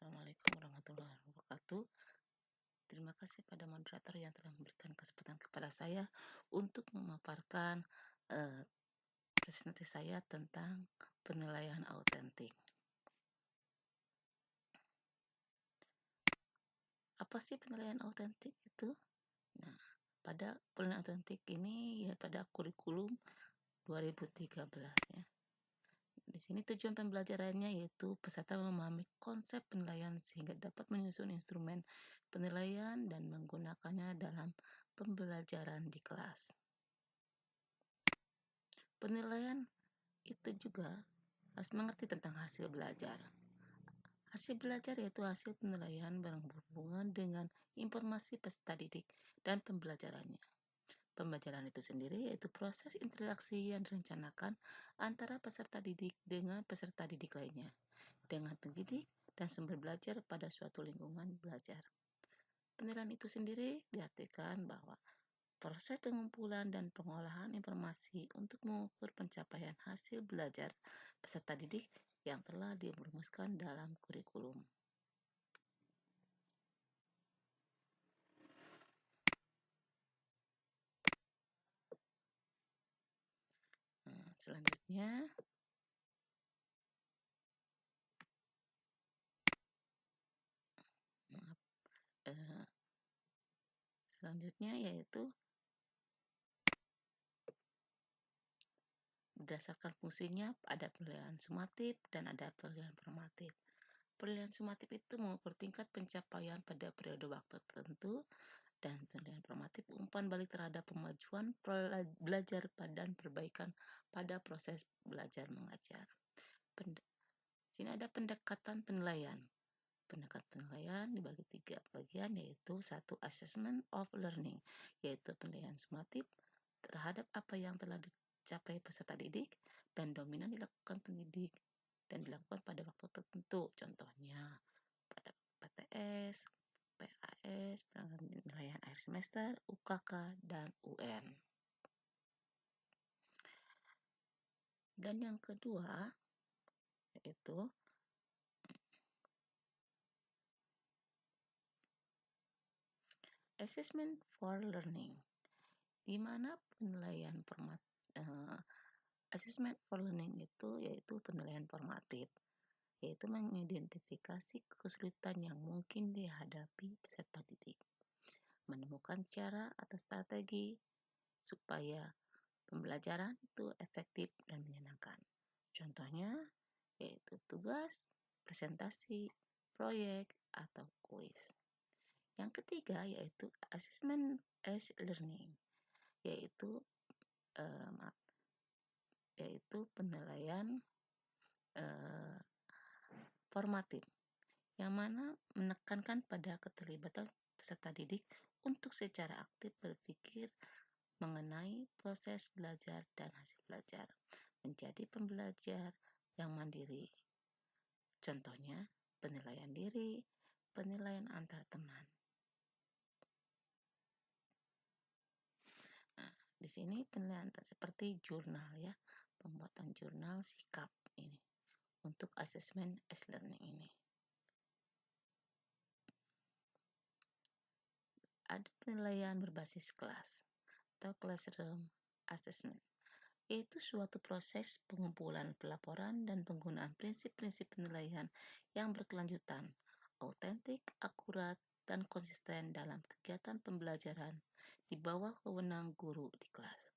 Assalamualaikum warahmatullahi wabarakatuh. Terima kasih pada moderator yang telah memberikan kesempatan kepada saya untuk memaparkan presentasi saya tentang penilaian autentik. Apa sih penilaian autentik itu? Nah, pada penilaian autentik ini ya pada kurikulum 2013 ya. Di sini tujuan pembelajarannya yaitu peserta memahami konsep penilaian sehingga dapat menyusun instrumen penilaian dan menggunakannya dalam pembelajaran di kelas. Penilaian itu juga harus mengerti tentang hasil belajar. Hasil belajar yaitu hasil penilaian yang berhubungan dengan informasi peserta didik dan pembelajarannya. Pembelajaran itu sendiri yaitu proses interaksi yang direncanakan antara peserta didik dengan peserta didik lainnya, dengan pendidik dan sumber belajar pada suatu lingkungan belajar. Penilaian itu sendiri diartikan bahwa proses pengumpulan dan pengolahan informasi untuk mengukur pencapaian hasil belajar peserta didik yang telah dirumuskan dalam kurikulum. Selanjutnya, yaitu berdasarkan fungsinya ada penilaian sumatif dan ada penilaian formatif. Penilaian sumatif itu mengukur tingkat pencapaian pada periode waktu tertentu, dan penilaian formatif umpan balik terhadap kemajuan belajar dan perbaikan pada proses belajar mengajar. Sini ada pendekatan penilaian. Pendekatan penilaian dibagi 3 bagian, yaitu 1. Assessment of learning, yaitu penilaian sumatif terhadap apa yang telah dicapai peserta didik dan dominan dilakukan pendidik dan dilakukan pada waktu tertentu. Contohnya pada PTS, PAS, penilaian akhir semester, UKK, dan UN. Dan yang kedua yaitu assessment for learning, di mana penilaian assessment for learning itu yaitu penilaian formatif, yaitu mengidentifikasi kesulitan yang mungkin dihadapi peserta didik, menemukan cara atau strategi supaya pembelajaran itu efektif dan menyenangkan. Contohnya yaitu tugas, presentasi, proyek, atau kuis. Yang ketiga yaitu assessment as learning, yaitu penilaian formatif, yang mana menekankan pada keterlibatan peserta didik untuk secara aktif berpikir mengenai proses belajar dan hasil belajar, menjadi pembelajar yang mandiri. Contohnya penilaian diri, penilaian antar teman. Nah, di sini penilaian seperti jurnal ya, pembuatan jurnal sikap ini untuk assessment as learning ini. Ada penilaian berbasis kelas atau classroom assessment, yaitu suatu proses pengumpulan pelaporan dan penggunaan prinsip-prinsip penilaian yang berkelanjutan, autentik, akurat, dan konsisten dalam kegiatan pembelajaran di bawah wewenang guru di kelas.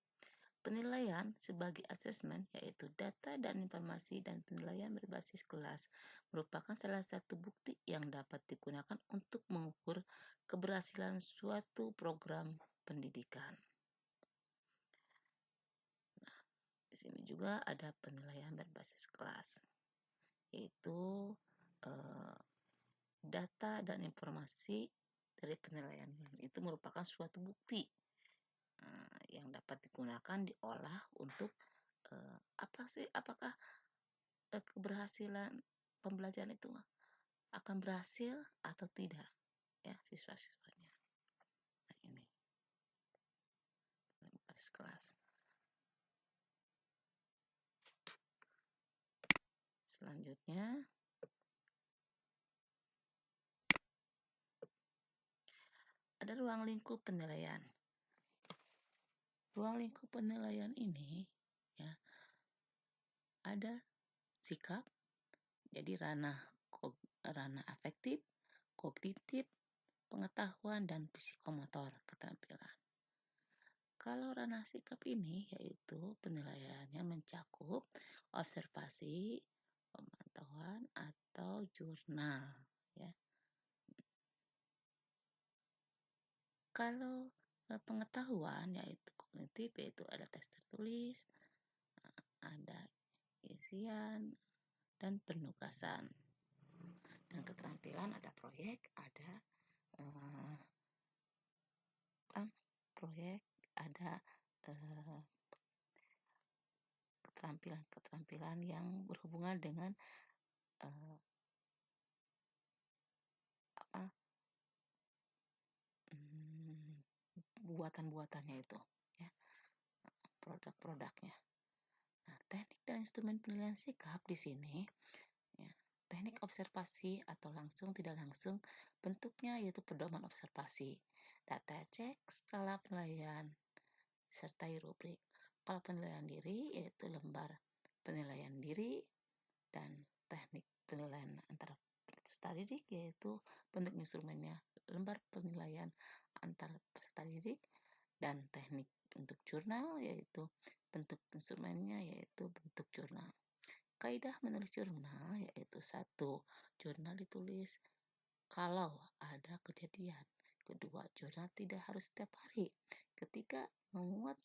Penilaian sebagai asesmen, yaitu data dan informasi dan penilaian berbasis kelas, merupakan salah satu bukti yang dapat digunakan untuk mengukur keberhasilan suatu program pendidikan. Nah, di sini juga ada penilaian berbasis kelas, yaitu data dan informasi dari penilaian itu merupakan suatu bukti yang dapat digunakan diolah untuk apakah keberhasilan pembelajaran itu akan berhasil atau tidak ya siswa-siswanya. Nah, ini basis kelas. Selanjutnya ada ruang lingkup penilaian. Ruang lingkup penilaian ini ya ada sikap, jadi ranah afektif, kognitif, pengetahuan, dan psikomotor keterampilan. Kalau ranah sikap ini yaitu penilaiannya mencakup observasi, pemantauan, atau jurnal ya. Kalau pengetahuan yaitu kognitif, yaitu ada tes tertulis, ada isian, dan penugasan. Dan keterampilan ada proyek, ada keterampilan yang berhubungan dengan buatan-buatannya itu ya, produk-produknya. Nah, teknik dan instrumen penilaian sikap di sini ya, teknik observasi atau langsung tidak langsung, bentuknya yaitu pedoman observasi, data cek, skala penilaian, sertai rubrik. Kalau penilaian diri yaitu lembar penilaian diri, dan teknik penilaian antar peserta didik yaitu bentuk instrumennya lembar penilaian antar peserta didik, dan teknik untuk jurnal yaitu bentuk instrumennya yaitu bentuk jurnal. Kaidah menulis jurnal yaitu 1. Jurnal ditulis kalau ada kejadian. 2. Jurnal tidak harus setiap hari. 3. Tidak memuat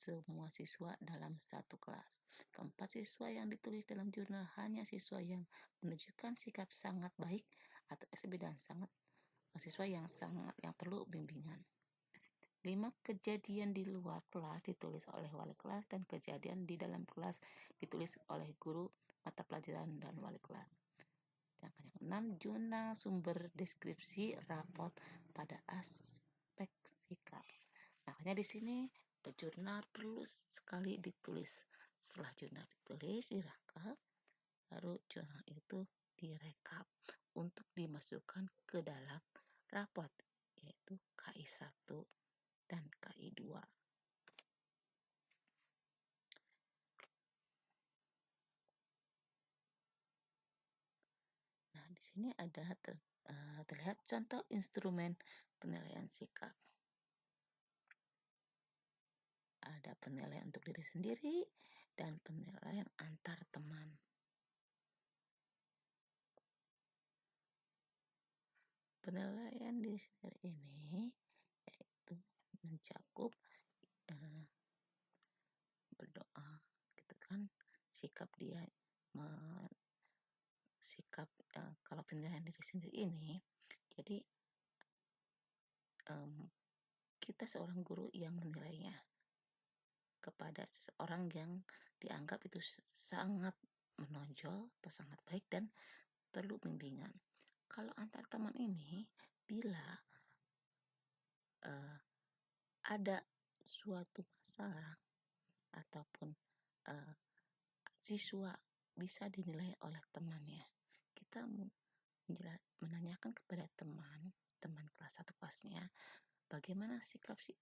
semua siswa dalam satu kelas. 4. Siswa yang ditulis dalam jurnal hanya siswa yang menunjukkan sikap sangat baik atau SB dan siswa yang perlu bimbingan. 5. Kejadian di luar kelas ditulis oleh wali kelas, dan kejadian di dalam kelas ditulis oleh guru mata pelajaran dan wali kelas. Yang 6. Jurnal sumber deskripsi rapot pada aspek sikap. Makanya di sini jurnal perlu sekali ditulis. Setelah jurnal ditulis, direkap, baru jurnal itu direkap untuk dimasukkan ke dalam rapot, yaitu KI 1 dan KI 2. Nah, di sini ada terlihat contoh instrumen penilaian sikap. Ada penilaian untuk diri sendiri dan penilaian antar teman. Penilaian diri sendiri ini yaitu mencakup berdoa, gitu kan, sikap dia, kalau penilaian diri sendiri ini, jadi kita seorang guru yang menilainya kepada seseorang yang dianggap itu sangat menonjol atau sangat baik dan perlu bimbingan. Kalau antar teman ini, bila ada suatu masalah ataupun siswa bisa dinilai oleh temannya, kita menanyakan kepada teman kelas 1 kelasnya, bagaimana sikap si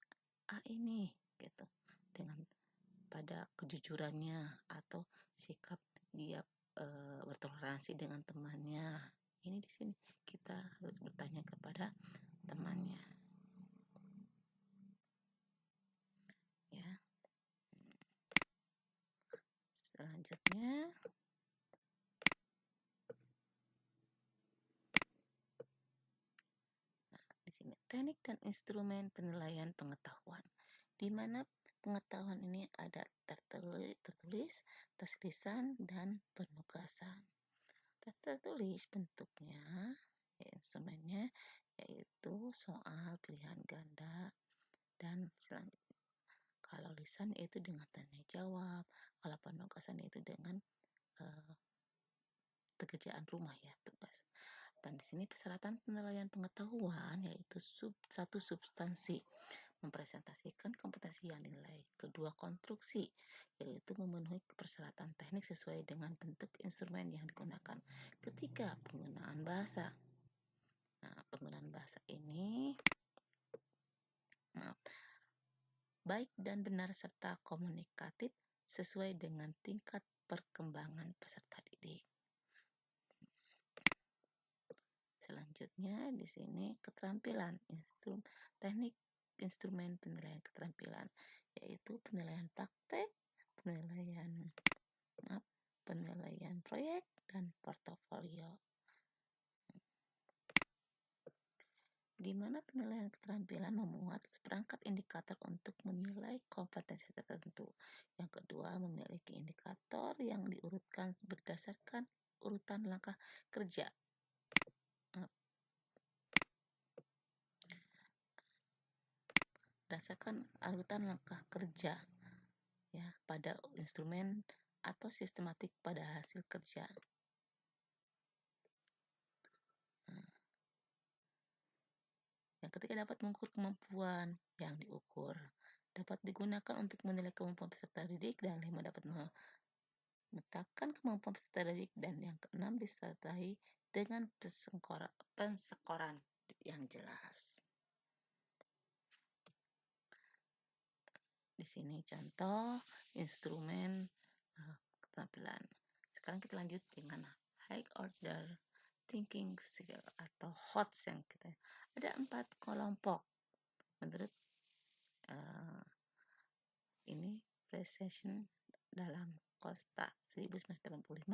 A ini gitu, dengan pada kejujurannya atau sikap dia bertoleransi dengan temannya. Ini di sini kita harus bertanya kepada temannya. Ya. Selanjutnya di sini teknik dan instrumen penilaian pengetahuan, di mana pengetahuan ini ada tertulis, terlisan, dan penugasan. Tertulis bentuknya, instrumennya yaitu soal pilihan ganda, dan selanjutnya kalau lisan yaitu dengan tanya jawab, kalau penugasan yaitu dengan pekerjaan rumah ya, tugas. Dan di sini persyaratan penilaian pengetahuan yaitu satu substansi, mempresentasikan kompetensi yang dinilai. 2. Konstruksi, yaitu memenuhi persyaratan teknik sesuai dengan bentuk instrumen yang digunakan. 3. Penggunaan bahasa. Nah, penggunaan bahasa ini baik dan benar serta komunikatif sesuai dengan tingkat perkembangan peserta didik. Selanjutnya di sini keterampilan teknik instrumen penilaian keterampilan, yaitu penilaian praktek, penilaian proyek dan portofolio. Di mana penilaian keterampilan memuat seperangkat indikator untuk menilai kompetensi tertentu. Yang kedua, memiliki indikator yang diurutkan berdasarkan urutan langkah kerja. Berdasarkan urutan langkah kerja ya pada instrumen atau sistematik pada hasil kerja. Yang ketiga, dapat mengukur kemampuan yang diukur. Dapat digunakan untuk menilai kemampuan peserta didik, dan 5 dapat memetakan kemampuan peserta didik, dan yang keenam disertai dengan pensekoran yang jelas. Di sini contoh instrumen keterampilan. Sekarang kita lanjut dengan high order thinking skill atau HOTS yang kita ada 4 kelompok menurut ini precision dalam Costa 1985,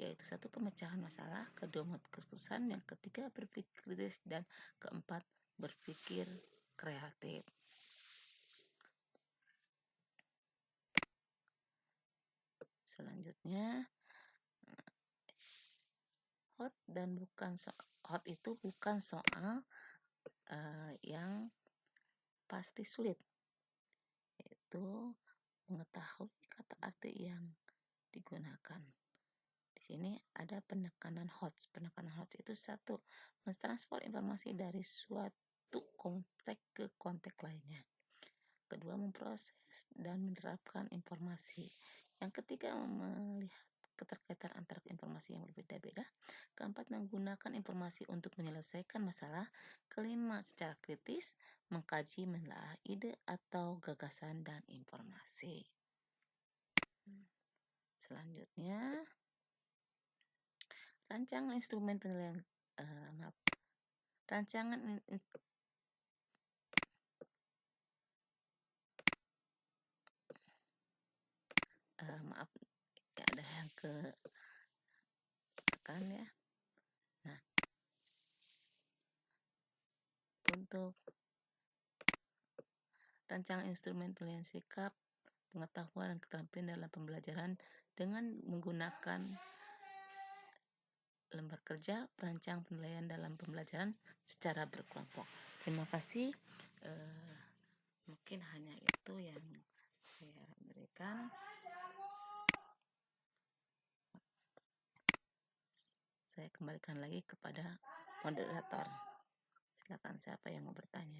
yaitu 1 pemecahan masalah, kedua membuat keputusan, yang ketiga berpikir kritis, dan keempat berpikir kreatif. Selanjutnya hot itu bukan soal yang pasti sulit, yaitu mengetahui kata arti yang digunakan. Di sini ada penekanan HOTS. Penekanan HOTS itu 1, mentransfer informasi dari suatu konteks ke konteks lainnya. Kedua, memproses dan menerapkan informasi. Yang ketiga, melihat keterkaitan antara informasi yang berbeda-beda. Keempat, menggunakan informasi untuk menyelesaikan masalah. Kelima, secara kritis mengkaji, menelaah ide atau gagasan dan informasi. Selanjutnya, rancangan instrumen penilaian rancangan ya ada yang ke tekan ya. Nah, untuk rancangan instrumen penilaian sikap, pengetahuan, dan keterampilan dalam pembelajaran dengan menggunakan lembar kerja perancang penilaian dalam pembelajaran secara berkelompok. Terima kasih. Mungkin hanya itu yang saya berikan. Saya kembalikan lagi kepada moderator. Silakan, siapa yang mau bertanya.